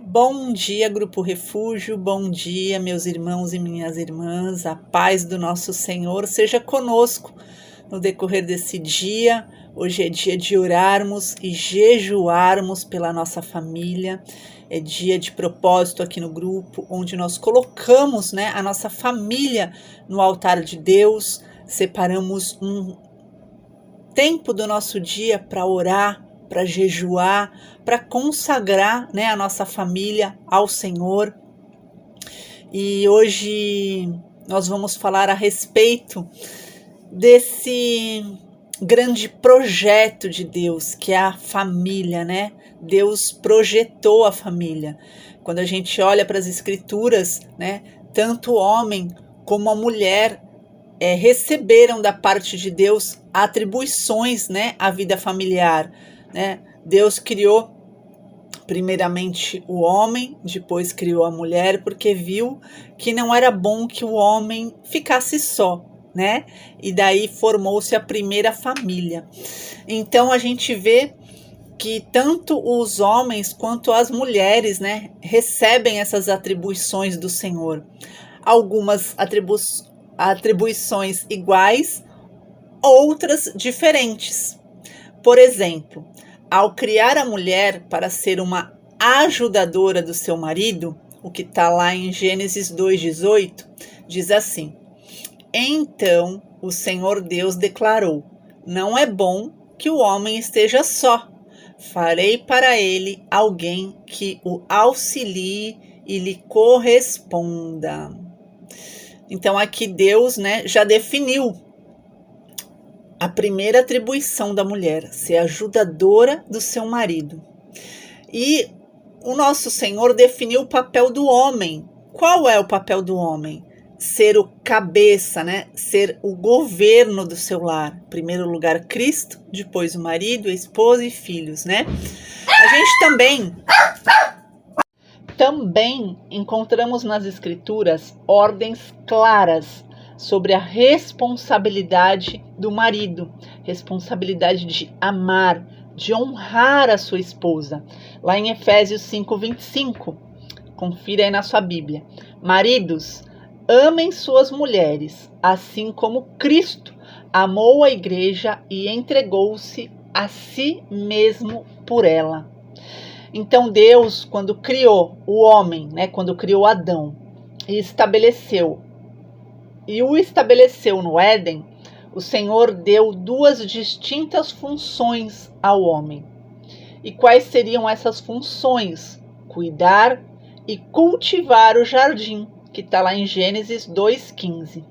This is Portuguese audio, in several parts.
Bom dia, Grupo Refúgio, bom dia, meus irmãos e minhas irmãs, a paz do nosso Senhor seja conosco no decorrer desse dia. Hoje é dia de orarmos e jejuarmos pela nossa família, é dia de propósito aqui no grupo, onde nós colocamos a nossa família no altar de Deus, separamos um tempo do nosso dia para orar, para jejuar, para consagrar a nossa família ao Senhor. E hoje nós vamos falar a respeito desse grande projeto de Deus, que é a família, Deus projetou a família. Quando a gente olha para as Escrituras, tanto o homem como a mulher receberam da parte de Deus atribuições à vida familiar. Deus criou primeiramente o homem, depois criou a mulher, porque viu que não era bom que o homem ficasse só, e daí formou-se a primeira família. Então a gente vê que tanto os homens quanto as mulheres recebem essas atribuições do Senhor. Algumas atribuições iguais, outras diferentes. Por exemplo, ao criar a mulher para ser uma ajudadora do seu marido, o que está lá em Gênesis 2,18, diz assim: Então o Senhor Deus declarou: Não é bom que o homem esteja só. Farei para ele alguém que o auxilie e lhe corresponda. Então aqui Deus já definiu a primeira atribuição da mulher, ser ajudadora do seu marido. E o nosso Senhor definiu o papel do homem. Qual é o papel do homem? Ser o cabeça, ser o governo do seu lar. Em primeiro lugar, Cristo, depois o marido, a esposa e filhos, A gente também encontramos nas Escrituras ordens claras sobre a responsabilidade do marido, responsabilidade de amar, de honrar a sua esposa. Lá em Efésios 5:25, confira aí na sua Bíblia. Maridos, amem suas mulheres, assim como Cristo amou a igreja e entregou-se a si mesmo por ela. Então Deus, quando criou o homem, quando criou Adão, e o estabeleceu no Éden, o Senhor deu duas distintas funções ao homem. E quais seriam essas funções? Cuidar e cultivar o jardim, que está lá em Gênesis 2:15.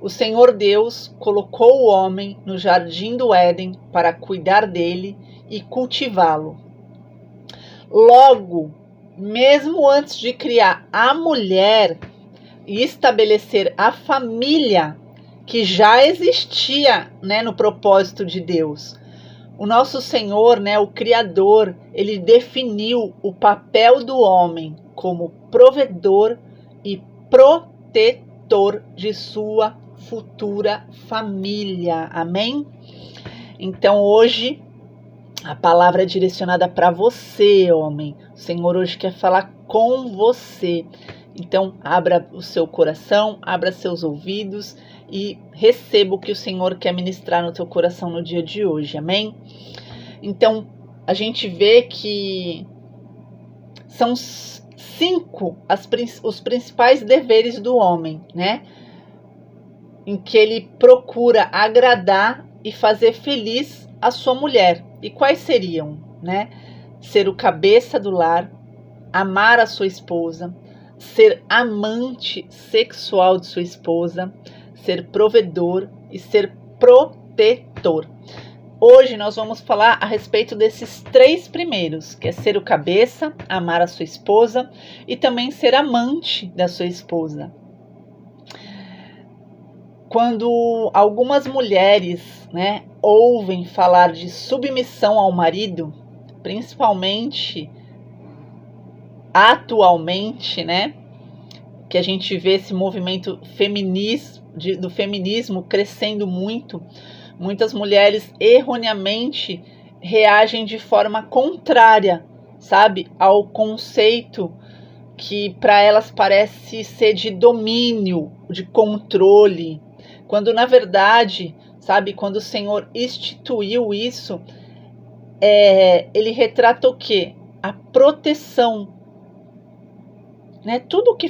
O Senhor Deus colocou o homem no jardim do Éden para cuidar dele e cultivá-lo. Logo, mesmo antes de criar a mulher e estabelecer a família que já existia no propósito de Deus, o nosso Senhor, o Criador, ele definiu o papel do homem como provedor e protetor de sua futura família. Amém? Então hoje a palavra é direcionada para você, homem. O Senhor hoje quer falar com você. Então, abra o seu coração, abra seus ouvidos e receba o que o Senhor quer ministrar no teu coração no dia de hoje. Amém? Então, a gente vê que são 5 os principais deveres do homem, em que ele procura agradar e fazer feliz a sua mulher. E quais seriam? Ser o cabeça do lar, amar a sua esposa, ser amante sexual de sua esposa, ser provedor e ser protetor. Hoje nós vamos falar a respeito desses 3 primeiros, que é ser o cabeça, amar a sua esposa e também ser amante da sua esposa. Quando algumas mulheres, ouvem falar de submissão ao marido, principalmente atualmente, que a gente vê esse movimento do feminismo crescendo muito, muitas mulheres erroneamente reagem de forma contrária sabe, ao conceito que para elas parece ser de domínio, de controle, quando na verdade, sabe, quando o Senhor instituiu isso, ele retrata o quê? A proteção, né? Tudo que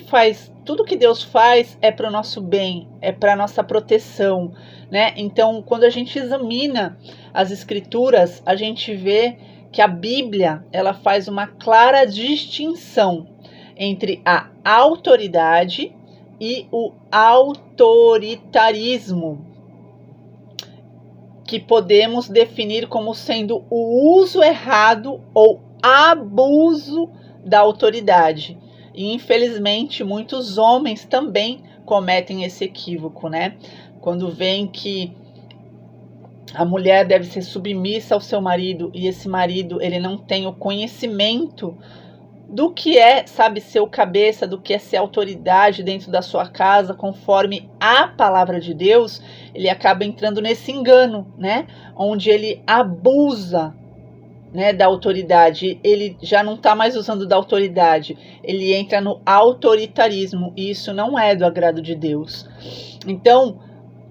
Deus faz é para o nosso bem, é para a nossa proteção, né? Então, quando a gente examina as Escrituras, a gente vê que a Bíblia, ela faz uma clara distinção entre a autoridade e o autoritarismo, que podemos definir como sendo o uso errado ou abuso da autoridade. E infelizmente muitos homens também cometem esse equívoco, né? Quando veem que a mulher deve ser submissa ao seu marido e esse marido ele não tem o conhecimento do que é, sabe, ser o cabeça, do que é ser autoridade dentro da sua casa, conforme a palavra de Deus, ele acaba entrando nesse engano, né? Onde ele abusa, né, da autoridade, ele já não está mais usando da autoridade, ele entra no autoritarismo, e isso não é do agrado de Deus. Então,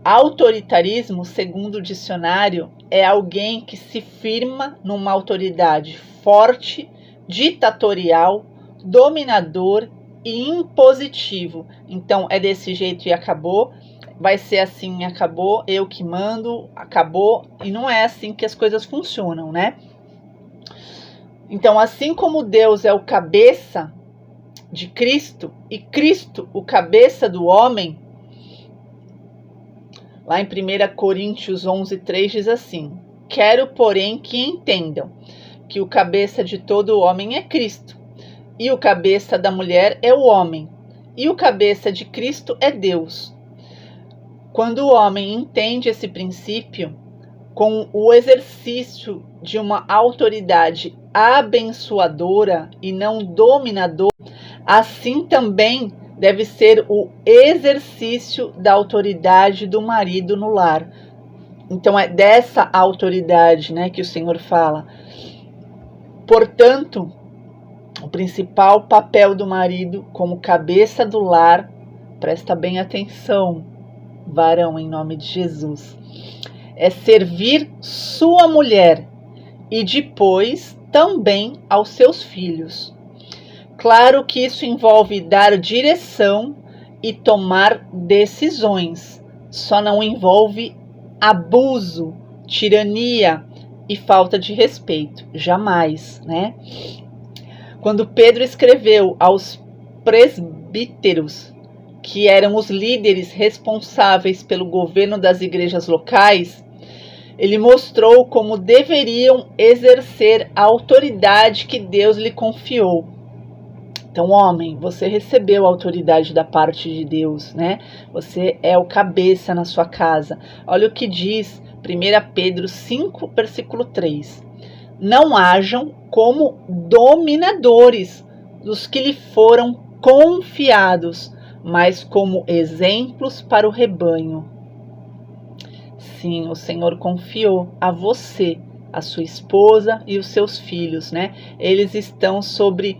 autoritarismo, segundo o dicionário, é alguém que se firma numa autoridade forte, ditatorial, dominador e impositivo. Então, é desse jeito e acabou. Vai ser assim e acabou. Eu que mando, acabou. E não é assim que as coisas funcionam, né? Então, assim como Deus é o cabeça de Cristo e Cristo o cabeça do homem, lá em 1 Coríntios 11:3 diz assim: quero, porém, que entendam que o cabeça de todo homem é Cristo, e o cabeça da mulher é o homem, e o cabeça de Cristo é Deus. Quando o homem entende esse princípio, com o exercício de uma autoridade abençoadora e não dominadora, assim também deve ser o exercício da autoridade do marido no lar. Então é dessa autoridade, né, que o Senhor fala. Portanto, o principal papel do marido como cabeça do lar, presta bem atenção, varão, em nome de Jesus, é servir sua mulher e depois também aos seus filhos. Claro que isso envolve dar direção e tomar decisões, só não envolve abuso, tirania e falta de respeito, jamais, né? Quando Pedro escreveu aos presbíteros, que eram os líderes responsáveis pelo governo das igrejas locais, ele mostrou como deveriam exercer a autoridade que Deus lhe confiou. Então, homem, você recebeu a autoridade da parte de Deus, né? Você é o cabeça na sua casa. Olha o que diz 1 Pedro 5, versículo 3. Não hajam como dominadores dos que lhe foram confiados, mas como exemplos para o rebanho. Sim, o Senhor confiou a você, a sua esposa e os seus filhos, né? Eles estão sobre,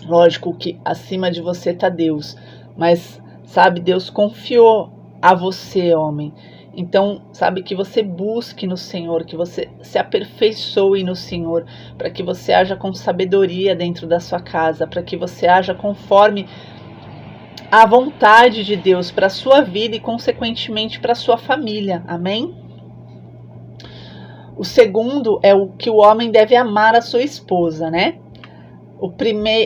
lógico que acima de você está Deus, mas, sabe, Deus confiou a você, homem. Então, sabe, que você busque no Senhor, que você se aperfeiçoe no Senhor, para que você haja com sabedoria dentro da sua casa, para que você haja conforme a vontade de Deus para a sua vida e, consequentemente, para a sua família. Amém? O segundo é o que o homem deve amar a sua esposa, né?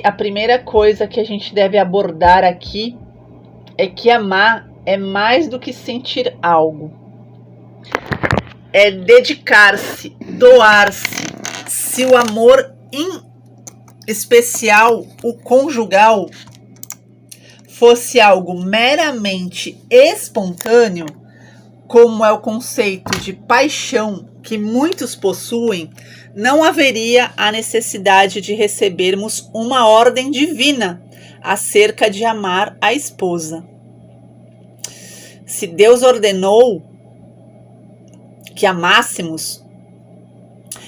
A primeira coisa que a gente deve abordar aqui é que amar é mais do que sentir algo. É dedicar-se, doar-se. Se o amor, em especial o conjugal, fosse algo meramente espontâneo, como é o conceito de paixão que muitos possuem, não haveria a necessidade de recebermos uma ordem divina acerca de amar a esposa. Se Deus ordenou que amássemos,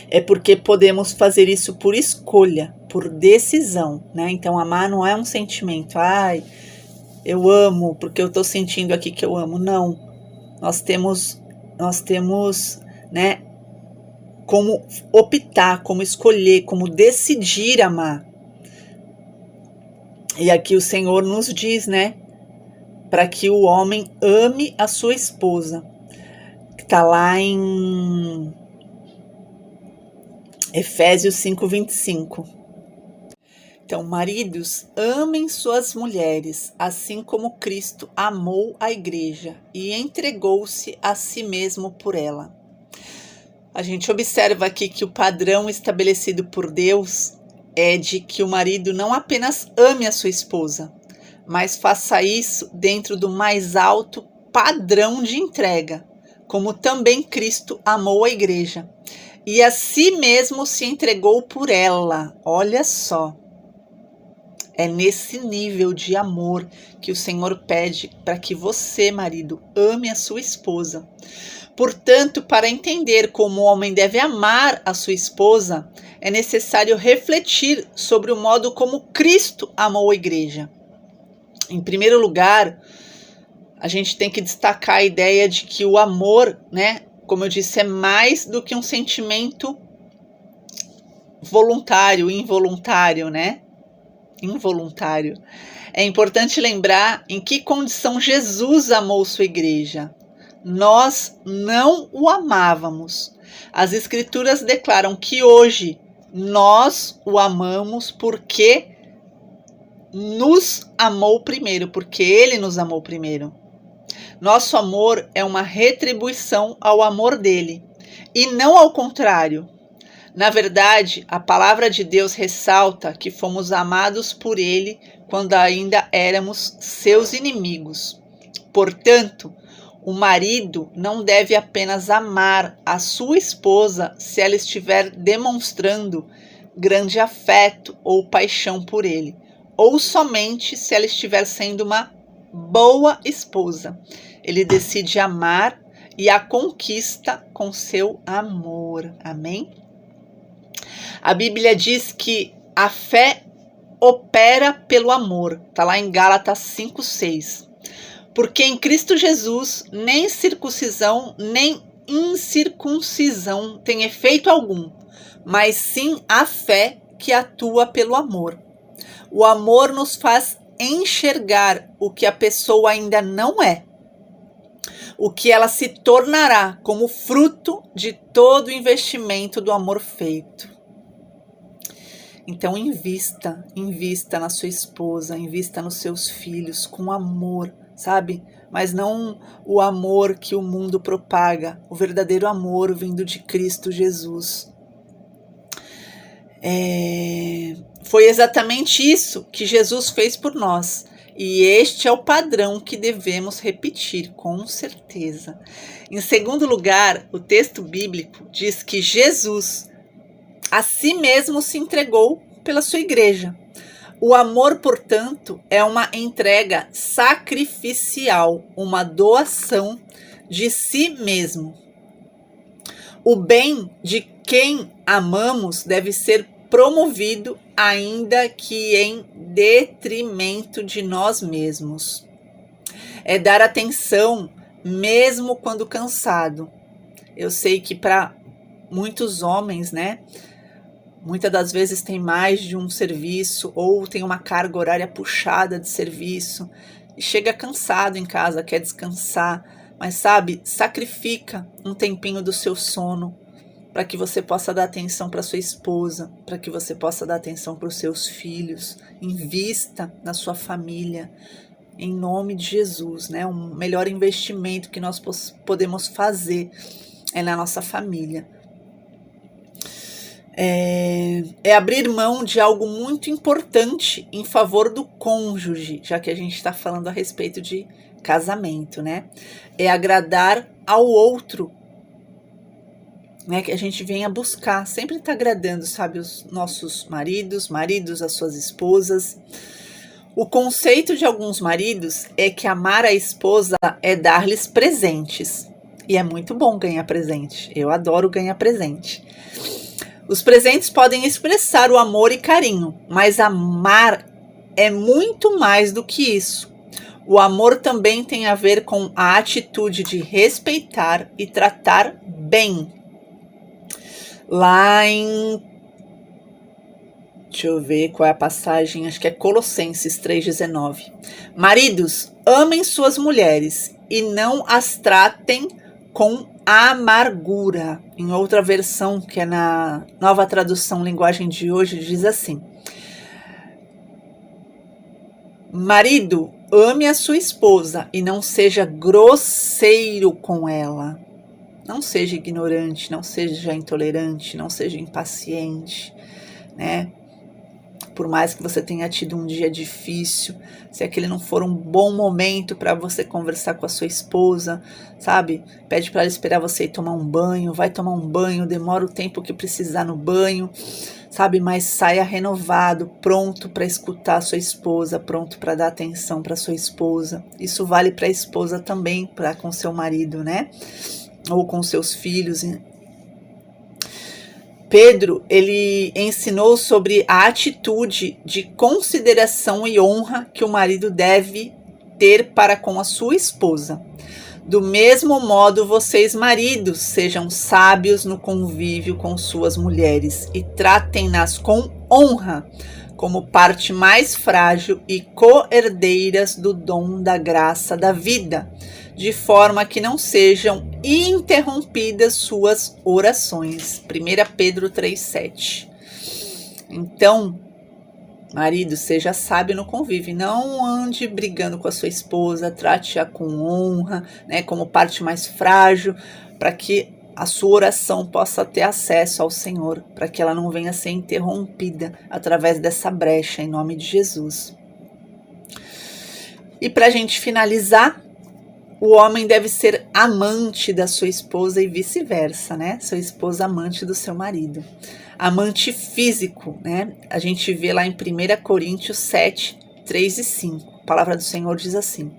é porque podemos fazer isso por escolha, por decisão, né? Então, amar não é um sentimento, ai, eu amo porque eu tô sentindo aqui que eu amo. Não, nós temos, né, como optar, como escolher, como decidir amar. E aqui o Senhor nos diz, né, para que o homem ame a sua esposa, que está lá em Efésios 5:25. Então, maridos, amem suas mulheres, assim como Cristo amou a igreja e entregou-se a si mesmo por ela. A gente observa aqui que o padrão estabelecido por Deus é de que o marido não apenas ame a sua esposa, mas faça isso dentro do mais alto padrão de entrega, como também Cristo amou a igreja e a si mesmo se entregou por ela. Olha só. É nesse nível de amor que o Senhor pede para que você, marido, ame a sua esposa. Portanto, para entender como o homem deve amar a sua esposa, é necessário refletir sobre o modo como Cristo amou a igreja. Em primeiro lugar, a gente tem que destacar a ideia de que o amor, né, como eu disse, é mais do que um sentimento voluntário, involuntário, né? Involuntário. É importante lembrar em que condição Jesus amou sua igreja. Nós não o amávamos. As Escrituras declaram que hoje nós o amamos porque nos amou primeiro, porque Ele nos amou primeiro. Nosso amor é uma retribuição ao amor dele, e não ao contrário. Na verdade, a palavra de Deus ressalta que fomos amados por Ele quando ainda éramos seus inimigos. Portanto, o marido não deve apenas amar a sua esposa se ela estiver demonstrando grande afeto ou paixão por ele, ou somente se ela estiver sendo uma boa esposa. Ele decide amar e a conquista com seu amor. Amém? A Bíblia diz que a fé opera pelo amor. Está lá em Gálatas 5:6. Porque em Cristo Jesus nem circuncisão nem incircuncisão tem efeito algum, mas sim a fé que atua pelo amor. O amor nos faz enxergar o que a pessoa ainda não é, o que ela se tornará como fruto de todo o investimento do amor feito. Então invista na sua esposa, invista nos seus filhos com amor, sabe? Mas não o amor que o mundo propaga, o verdadeiro amor vindo de Cristo Jesus. Foi exatamente isso que Jesus fez por nós. E este é o padrão que devemos repetir, com certeza. Em segundo lugar, o texto bíblico diz que Jesus a si mesmo se entregou pela sua igreja. O amor, portanto, é uma entrega sacrificial, uma doação de si mesmo. O bem de quem amamos deve ser promovido, ainda que em detrimento de nós mesmos. É dar atenção, mesmo quando cansado. Eu sei que para muitos homens, né? Muitas das vezes tem mais de um serviço ou tem uma carga horária puxada de serviço e chega cansado em casa, quer descansar, mas sabe, sacrifica um tempinho do seu sono para que você possa dar atenção para sua esposa, para que você possa dar atenção para os seus filhos, invista na sua família, em nome de Jesus, né? Um melhor investimento que nós podemos fazer é na nossa família. É abrir mão de algo muito importante em favor do cônjuge, já que a gente está falando a respeito de casamento, né? É agradar ao outro, né? Que a gente venha buscar, sempre está agradando, sabe, os nossos maridos as suas esposas. O conceito de alguns maridos é que amar a esposa é dar-lhes presentes. E é muito bom ganhar presente. Eu adoro ganhar presente. Os presentes podem expressar o amor e carinho, mas amar é muito mais do que isso. O amor também tem a ver com a atitude de respeitar e tratar bem. Lá em... Deixa eu ver qual é a passagem, acho que é Colossenses 3,19. Maridos, amem suas mulheres e não as tratem com amargura. Em outra versão, que é na Nova Tradução Linguagem de Hoje, diz assim: marido, ame a sua esposa e não seja grosseiro com ela. Não seja ignorante, não seja intolerante, não seja impaciente, né? Por mais que você tenha tido um dia difícil, se aquele não for um bom momento para você conversar com a sua esposa, sabe? Pede para ela esperar você ir tomar um banho, vai tomar um banho, demora o tempo que precisar no banho, sabe? Mas saia renovado, pronto para escutar a sua esposa, pronto para dar atenção para sua esposa. Isso vale para a esposa também, para com seu marido, né? Ou com seus filhos. Pedro, ele ensinou sobre a atitude de consideração e honra que o marido deve ter para com a sua esposa. Do mesmo modo, vocês, maridos, sejam sábios no convívio com suas mulheres e tratem-nas com honra, como parte mais frágil e co-herdeiras do dom da graça da vida, de forma que não sejam interrompidas suas orações. 1 Pedro 3,7. Então, marido, seja sábio no convívio, não ande brigando com a sua esposa, trate-a com honra, né, como parte mais frágil, para que a sua oração possa ter acesso ao Senhor, para que ela não venha a ser interrompida através dessa brecha, em nome de Jesus. E para a gente finalizar, o homem deve ser amante da sua esposa e vice-versa, né? Sua esposa amante do seu marido. Amante físico, né? A gente vê lá em 1 Coríntios 7, 3 e 5. A palavra do Senhor diz assim: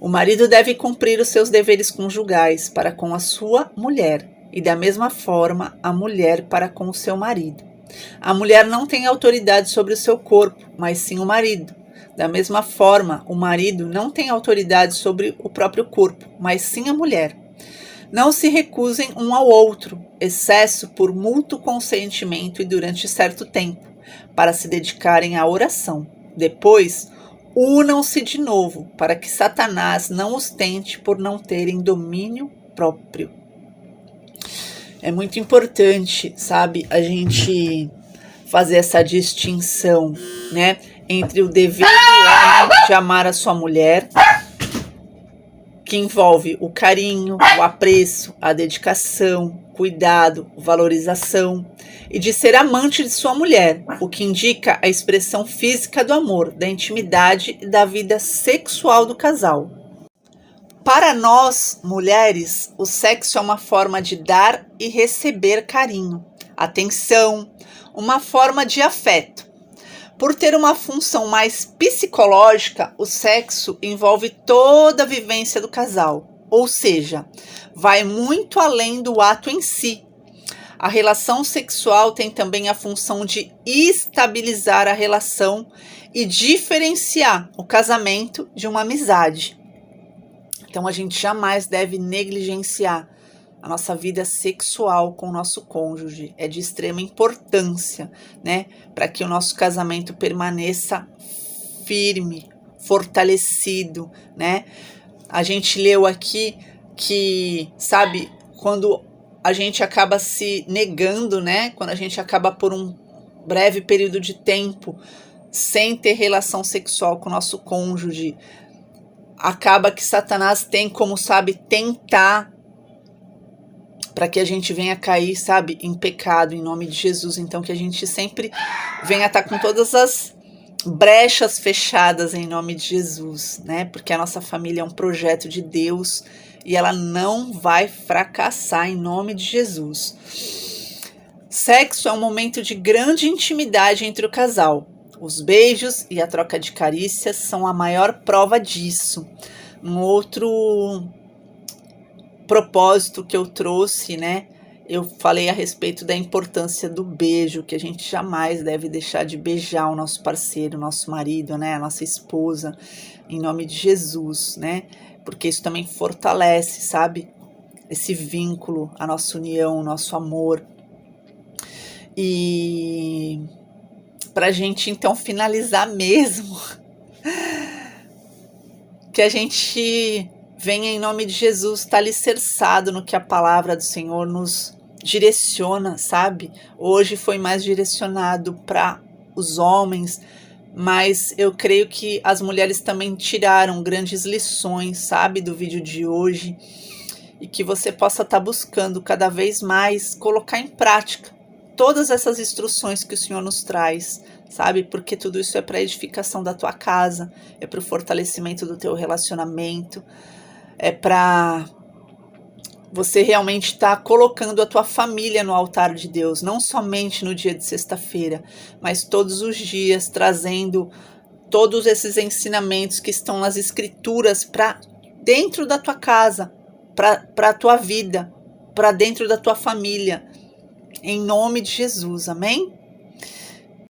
o marido deve cumprir os seus deveres conjugais para com a sua mulher, e da mesma forma a mulher para com o seu marido. A mulher não tem autoridade sobre o seu corpo, mas sim o marido. Da mesma forma, o marido não tem autoridade sobre o próprio corpo, mas sim a mulher. Não se recusem um ao outro, exceto por mútuo consentimento e durante certo tempo, para se dedicarem à oração. Depois, unam-se de novo, para que Satanás não os tente por não terem domínio próprio. É muito importante, sabe, a gente fazer essa distinção, né, entre o dever do homem de amar a sua mulher, que envolve o carinho, o apreço, a dedicação, cuidado, valorização, e de ser amante de sua mulher, o que indica a expressão física do amor, da intimidade e da vida sexual do casal. Para nós, mulheres, o sexo é uma forma de dar e receber carinho, atenção, uma forma de afeto. Por ter uma função mais psicológica, o sexo envolve toda a vivência do casal, ou seja, vai muito além do ato em si. A relação sexual tem também a função de estabilizar a relação e diferenciar o casamento de uma amizade. Então a gente jamais deve negligenciar a nossa vida sexual com o nosso cônjuge. É de extrema importância, né? Para que o nosso casamento permaneça firme, fortalecido, né? A gente leu aqui que, sabe, quando a gente acaba se negando, né? Quando a gente acaba por um breve período de tempo sem ter relação sexual com o nosso cônjuge, acaba que Satanás tem como, sabe, tentar para que a gente venha cair, sabe, em pecado, em nome de Jesus. Então, que a gente sempre venha estar com todas as brechas fechadas em nome de Jesus, né? Porque a nossa família é um projeto de Deus e ela não vai fracassar em nome de Jesus. Sexo é um momento de grande intimidade entre o casal. Os beijos e a troca de carícias são a maior prova disso. Um outro propósito que eu trouxe, né, eu falei a respeito da importância do beijo, que a gente jamais deve deixar de beijar o nosso parceiro, o nosso marido, né, a nossa esposa, em nome de Jesus, né? Porque isso também fortalece, sabe? Esse vínculo, a nossa união, o nosso amor. E pra gente então finalizar mesmo, que a gente venha em nome de Jesus, estar alicerçado no que a palavra do Senhor nos direciona, sabe? Hoje foi mais direcionado para os homens, mas eu creio que as mulheres também tiraram grandes lições, sabe, do vídeo de hoje, e que você possa estar buscando cada vez mais colocar em prática todas essas instruções que o Senhor nos traz, sabe? Porque tudo isso é para a edificação da tua casa, é para o fortalecimento do teu relacionamento, é para você realmente estar colocando a tua família no altar de Deus, não somente no dia de sexta-feira, mas todos os dias, trazendo todos esses ensinamentos que estão nas Escrituras para dentro da tua casa, para a tua vida, para dentro da tua família, em nome de Jesus, amém?